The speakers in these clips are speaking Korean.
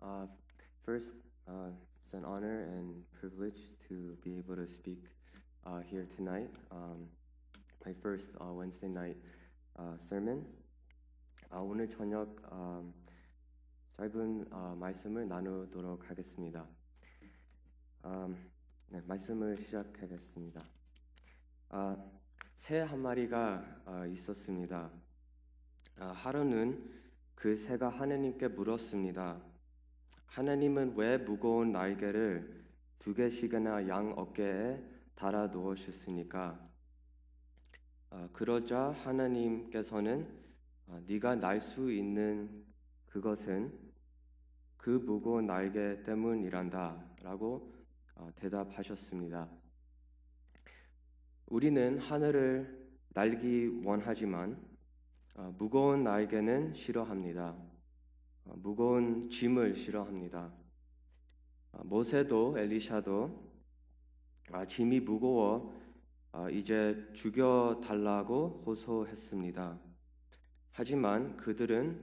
Uh, First, it's an honor and privilege to be able to speak here tonight. My first Wednesday night sermon. 오늘 저녁 짧은 말씀을 나누도록 하겠습니다. 네, 말씀을 시작하겠습니다. 새 한 마리가 있었습니다. 하루는 그 새가 하나님께 물었습니다. 하나님은 왜 무거운 날개를 2개씩이나 양 어깨에 달아 놓으셨습니까? 그러자 하나님께서는 네가 날 수 있는 그것은 그 무거운 날개 때문이란다 라고 대답하셨습니다. 우리는 하늘을 날기 원하지만 무거운 날개는 싫어합니다. 무거운 짐을 싫어합니다. 모세도 엘리샤도 짐이 무거워 이제 죽여달라고 호소했습니다. 하지만 그들은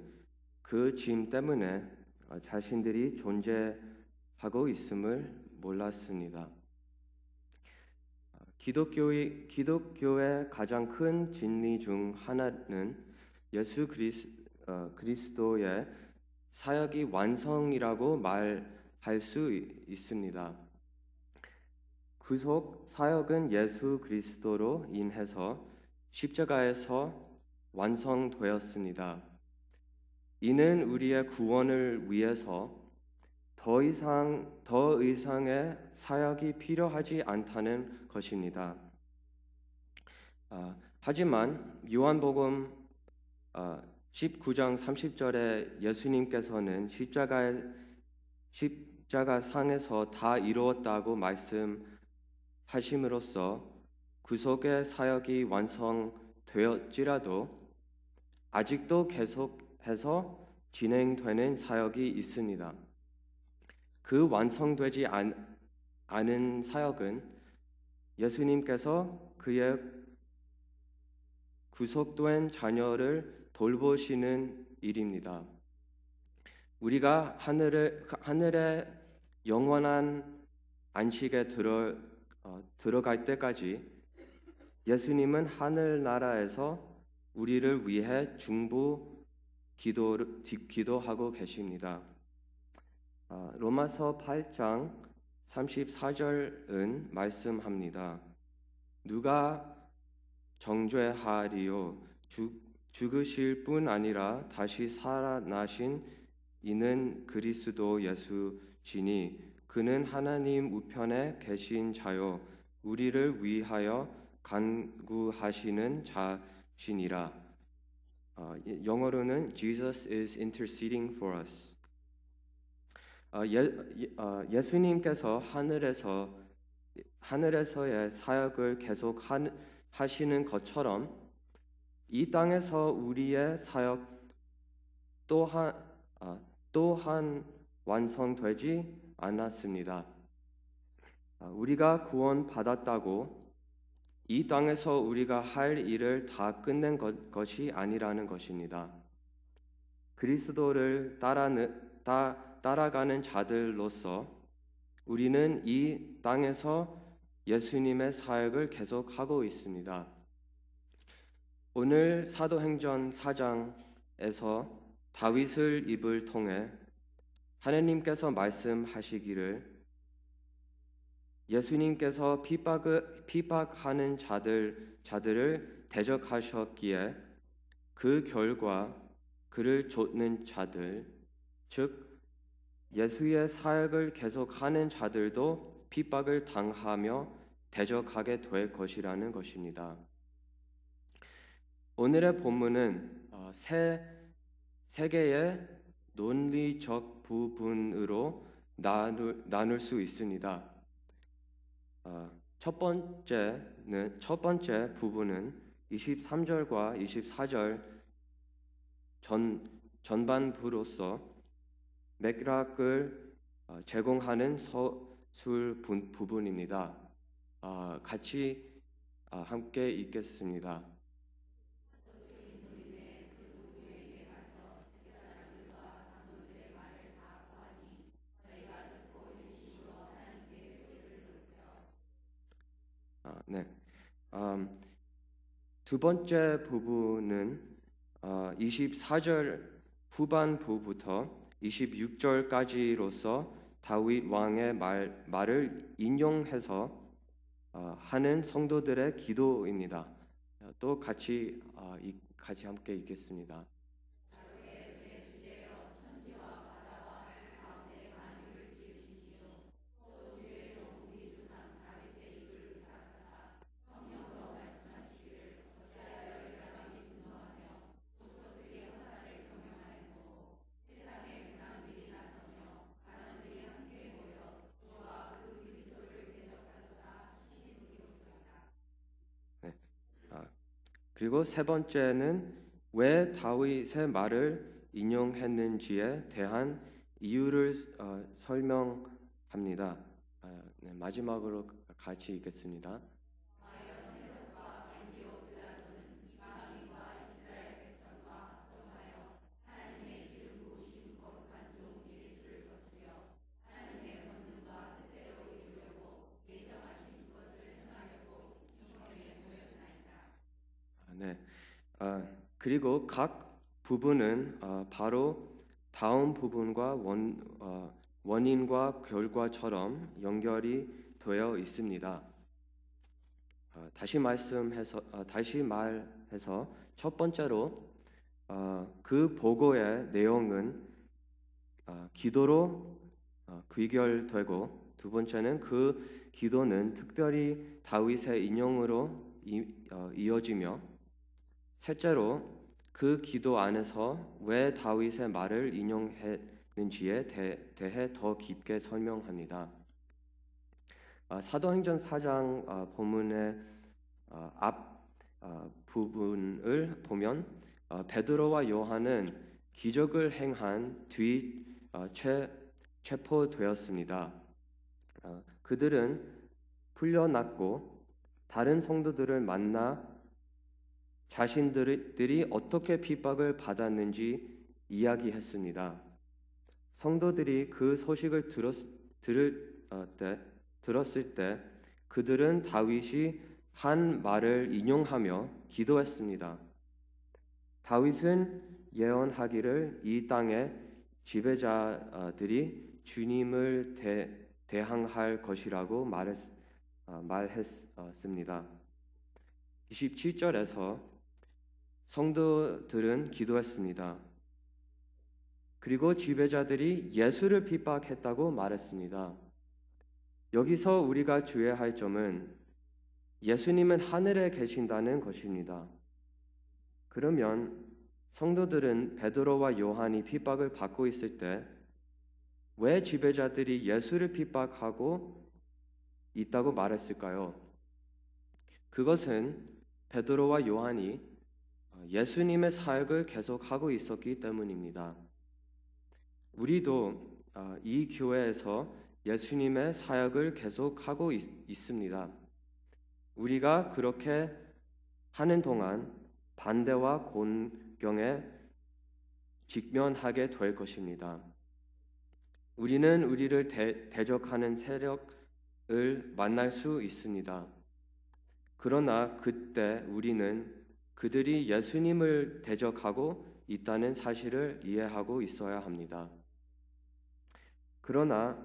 그 짐 때문에 자신들이 존재하고 있음을 몰랐습니다. 기독교의 가장 큰 진리 중 하나는 예수 그리스도의 사역이 완성이라고 말할 수 있습니다. 구속 사역은 예수 그리스도로 인해서 십자가에서 완성되었습니다. 이는 우리의 구원을 위해서 더 이상의 사역이 필요하지 않다는 것입니다. 하지만 요한복음 19장 30절에 예수님께서는 십자가 상에서 다 이루었다고 말씀하심으로써 구속의 사역이 완성되었지라도 아직도 계속해서 진행되는 사역이 있습니다. 그 완성되지 않은 사역은 예수님께서 그의 구속된 자녀를 돌보시는 일입니다. 우리가 하늘의 영원한 안식에 들어갈 때까지 예수님은 하늘나라에서 우리를 위해 중보 기도하고 계십니다. 로마서 8장 34절은 말씀합니다. 누가 정죄하리요? 죽으실 뿐 아니라 다시 살아나신 이는 그리스도 예수시니 그는 하나님 우편에 계신 자요 우리를 위하여 간구하시는 자시니라. 영어로는 Jesus is interceding for us. 예수님께서 하늘에서의 사역을 계속 하시는 것처럼 이 땅에서 우리의 사역 또한 완성되지 않았습니다. 우리가 구원받았다고 이 땅에서 우리가 할 일을 다 끝낸 것이 아니라는 것입니다. 그리스도를 따라가는 자들로서 우리는 이 땅에서 예수님의 사역을 계속하고 있습니다. 오늘 사도행전 4장에서 다윗을 입을 통해 하나님께서 말씀하시기를 예수님께서 핍박하는 자들을 대적하셨기에 그 결과 그를 좇는 자들, 즉 예수의 사역을 계속하는 자들도 핍박을 당하며 대적하게 될 것이라는 것입니다. 오늘의 본문은 세 개의 논리적 부분으로 나눌 수 있습니다. 첫 번째 부분은 23절과 24절 전반부로서 맥락을 제공하는 서술 부분입니다. 같이 함께 읽겠습니다. 네. 두 번째 부분은 24절 후반부부터 26절까지로서 다윗 왕의 말을 인용해서 하는 성도들의 기도입니다. 또 같이 함께 읽겠습니다. 네. 그리고 세 번째는 왜 다윗의 말을 인용했는지에 대한 이유를 설명합니다. 네, 마지막으로 같이 읽겠습니다. 네. 그리고 각 부분은 바로 다음 부분과 원인과 결과처럼 연결이 되어 있습니다. 다시 말해서 첫 번째로 그 보고의 내용은 기도로 귀결되고, 두 번째는 그 기도는 특별히 다윗의 인용으로 이어지며, 셋째로 그 기도 안에서 왜 다윗의 말을 인용했는지에 대해 더 깊게 설명합니다. 사도행전 4장 본문의 앞 부분을 보면 베드로와 요한은 기적을 행한 뒤 체포되었습니다. 그들은 풀려났고 다른 성도들을 만나 자신들이 어떻게 핍박을 받았는지 이야기했습니다. 성도들이 그 소식을 들었을 때 그들은 다윗이 한 말을 인용하며 기도했습니다. 다윗은 예언하기를 이 땅의 지배자들이 주님을 대항할 것이라고 말했습니다. 27절에서 성도들은 기도했습니다. 그리고 지배자들이 예수를 핍박했다고 말했습니다. 여기서 우리가 주의할 점은 예수님은 하늘에 계신다는 것입니다. 그러면 성도들은 베드로와 요한이 핍박을 받고 있을 때 왜 지배자들이 예수를 핍박하고 있다고 말했을까요? 그것은 베드로와 요한이 예수님의 사역을 계속하고 있었기 때문입니다. 우리도 이 교회에서 예수님의 사역을 계속하고 있습니다. 우리가 그렇게 하는 동안 반대와 곤경에 직면하게 될 것입니다. 우리는 우리를 대적하는 세력을 만날 수 있습니다. 그러나 그때 우리는 그들이 예수님을 대적하고 있다는 사실을 이해하고 있어야 합니다. 그러나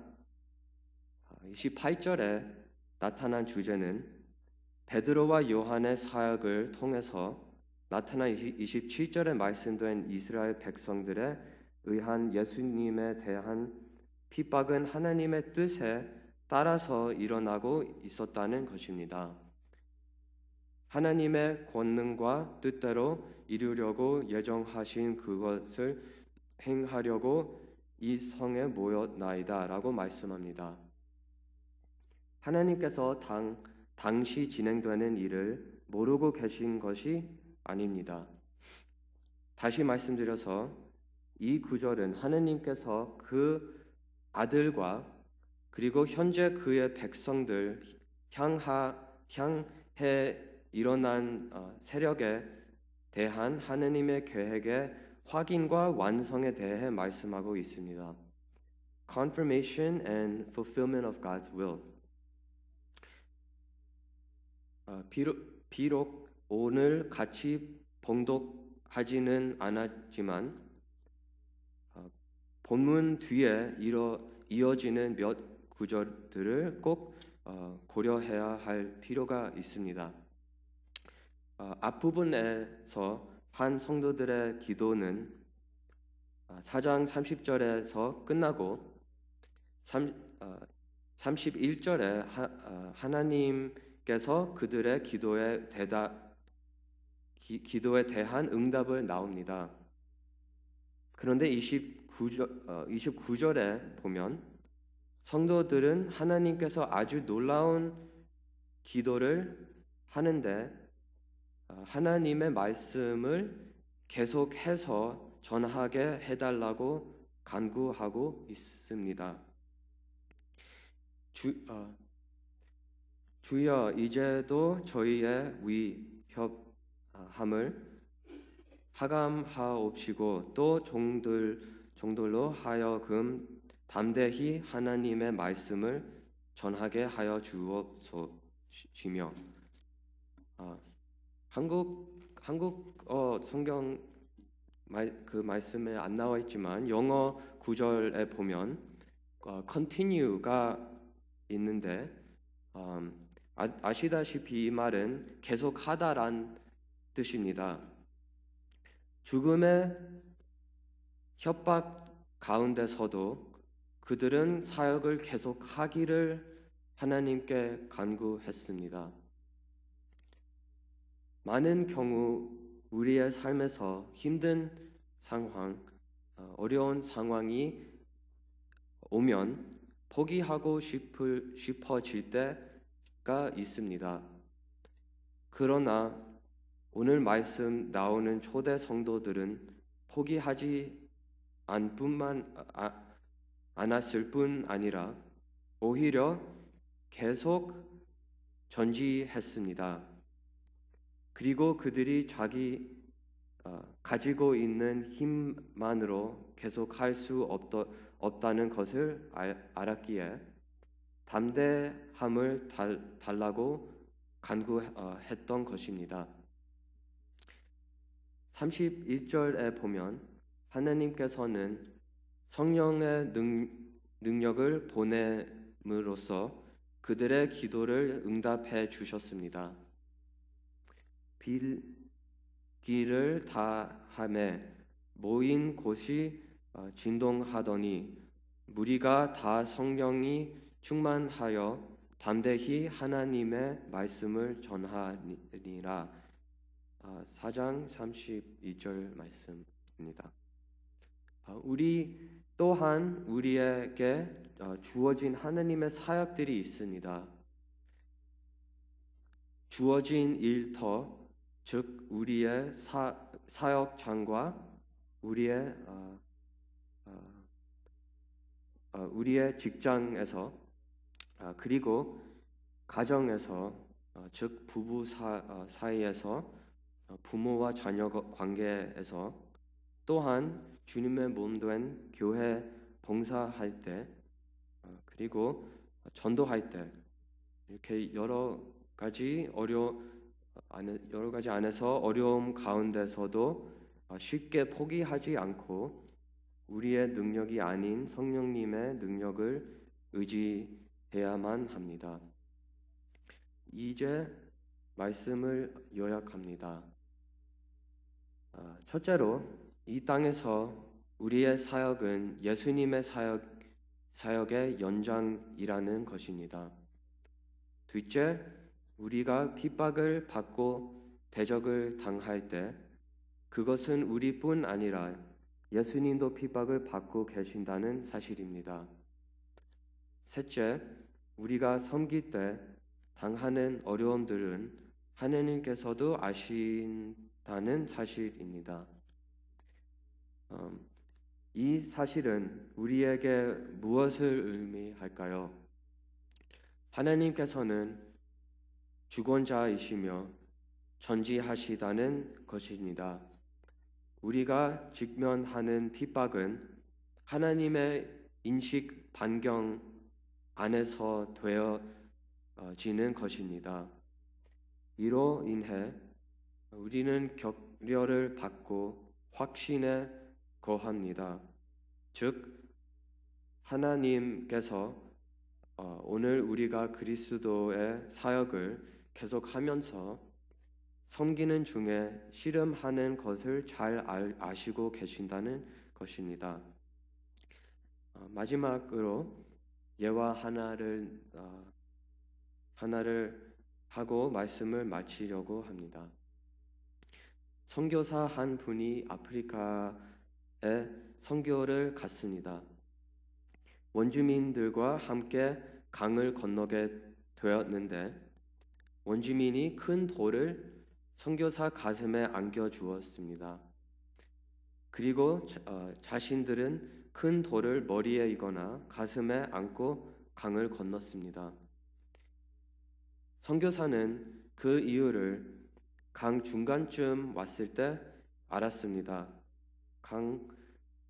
28절에 나타난 주제는 베드로와 요한의 사역을 통해서 나타난 27절에 말씀된 이스라엘 백성들에 의한 예수님에 대한 핍박은 하나님의 뜻에 따라서 일어나고 있었다는 것입니다. 하나님의 권능과 뜻대로 이루려고 예정하신 그것을 행하려고 이 성에 모였나이다 라고 말씀합니다. 하나님께서 당시 진행되는 일을 모르고 계신 것이 아닙니다. 다시 말씀드려서 이 구절은 하나님께서 그 아들과 그리고 현재 그의 백성들 향해 일어난 세력에 대한 하나님의 계획의 확인과 완성에 대해 말씀하고 있습니다. Confirmation and fulfillment of God's will. 비록 오늘 같이 봉독하지는 않았지만 본문 뒤에 이어지는 몇 구절들을 꼭 고려해야 할 필요가 있습니다. 앞부분에서 한 성도들의 기도는 4장 30절에서 끝나고 31절에 하나님께서 그들의 기도에 대한 응답을 나옵니다. 그런데 29절에 보면 성도들은 하나님께서 아주 놀라운 기도를 하는데 하나님의 말씀을 계속해서 전하게 해달라고 간구하고 있습니다. 주여 이제도 저희의 위협함을 하감하옵시고 또 종들로 하여금 담대히 하나님의 말씀을 전하게 하여 주옵소시며 한국어 성경 그 말씀에 안 나와 있지만 영어 구절에 보면 continue가 있는데 아시다시피 이 말은 계속하다란 뜻입니다. 죽음의 협박 가운데서도 그들은 사역을 계속하기를 하나님께 간구했습니다. 많은 경우 우리의 삶에서 힘든 상황, 어려운 상황이 오면 포기하고 싶어질 때가 있습니다. 그러나 오늘 말씀 나오는 초대 성도들은 포기하지 않았을 뿐 아니라 오히려 계속 전지했습니다. 그리고 그들이 자기 가지고 있는 힘만으로 계속 할 수 없다는 것을 알았기에 담대함을 달라고 간구했던 것입니다. 31절에 보면 하나님께서는 성령의 능력을 보냄으로써 그들의 기도를 응답해 주셨습니다. 빌기를 다함에 모인 곳이 진동하더니 무리가 다 성령이 충만하여 담대히 하나님의 말씀을 전하니라. 4장 32절 말씀입니다. 우리 또한 우리에게 주어진 하나님의 사역들이 있습니다. 주어진 일터, 즉 우리의 사역장과 우리의 직장에서 그리고 가정에서 즉 부부 사이에서 부모와 자녀 관계에서 또한 주님의 몸된 교회 봉사할 때 그리고 전도할 때 이렇게 여러 가지 안에서 어려움 가운데서도 쉽게 포기하지 않고 우리의 능력이 아닌 성령님의 능력을 의지해야만 합니다. 이제 말씀을 요약합니다. 첫째로 이 땅에서 우리의 사역은 예수님의 사역의 연장이라는 것입니다. 둘째, 우리가 핍박을 받고 대적을 당할 때 그것은 우리뿐 아니라 예수님도 핍박을 받고 계신다는 사실입니다. 셋째, 우리가 섬길 때 당하는 어려움들은 하나님께서도 아신다는 사실입니다. 이 사실은 우리에게 무엇을 의미할까요? 하나님께서는 주권자이시며 전지하시다는 것입니다. 우리가 직면하는 핍박은 하나님의 인식 반경 안에서 되어지는 것입니다. 이로 인해 우리는 격려를 받고 확신에 거합니다. 즉 하나님께서 오늘 우리가 그리스도의 사역을 계속하면서 섬기는 중에 씨름하는 것을 잘 아시고 계신다는 것입니다. 마지막으로 예와 하나를 하고 말씀을 마치려고 합니다. 선교사 한 분이 아프리카에 선교를 갔습니다. 원주민들과 함께 강을 건너게 되었는데 원주민이 큰 돌을 선교사 가슴에 안겨 주었습니다. 그리고 자신들은 큰 돌을 머리에 이거나 가슴에 안고 강을 건넜습니다. 선교사는 그 이유를 강 중간쯤 왔을 때 알았습니다. 강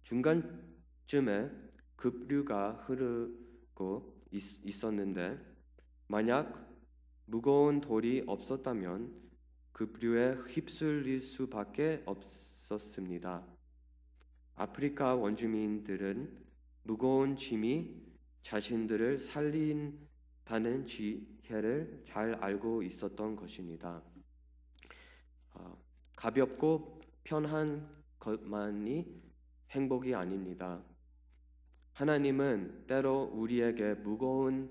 중간쯤에 급류가 흐르고 있었는데 만약 무거운 돌이 없었다면 급류에 휩쓸릴 수밖에 없었습니다. 아프리카 원주민들은 무거운 짐이 자신들을 살린다는 지혜를 잘 알고 있었던 것입니다. 가볍고 편한 것만이 행복이 아닙니다. 하나님은 때로 우리에게 무거운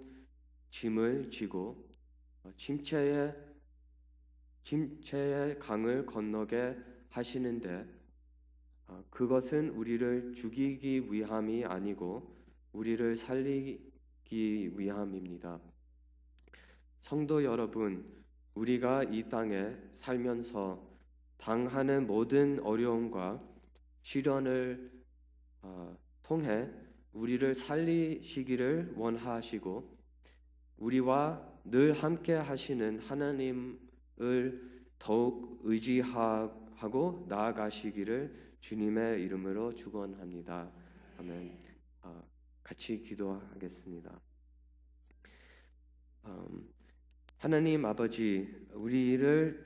짐을 지고 침체의 강을 건너게 하시는데 그것은 우리를 죽이기 위함이 아니고 우리를 살리기 위함입니다. 성도 여러분, 우리가 이 땅에 살면서 당하는 모든 어려움과 시련을 통해 우리를 살리시기를 원하시고 우리와 늘 함께 하시는 하나님을 더욱 의지하고 나아가시기를 주님의 이름으로 축원합니다. 아멘. 같이 기도하겠습니다. 하나님 아버지, 우리를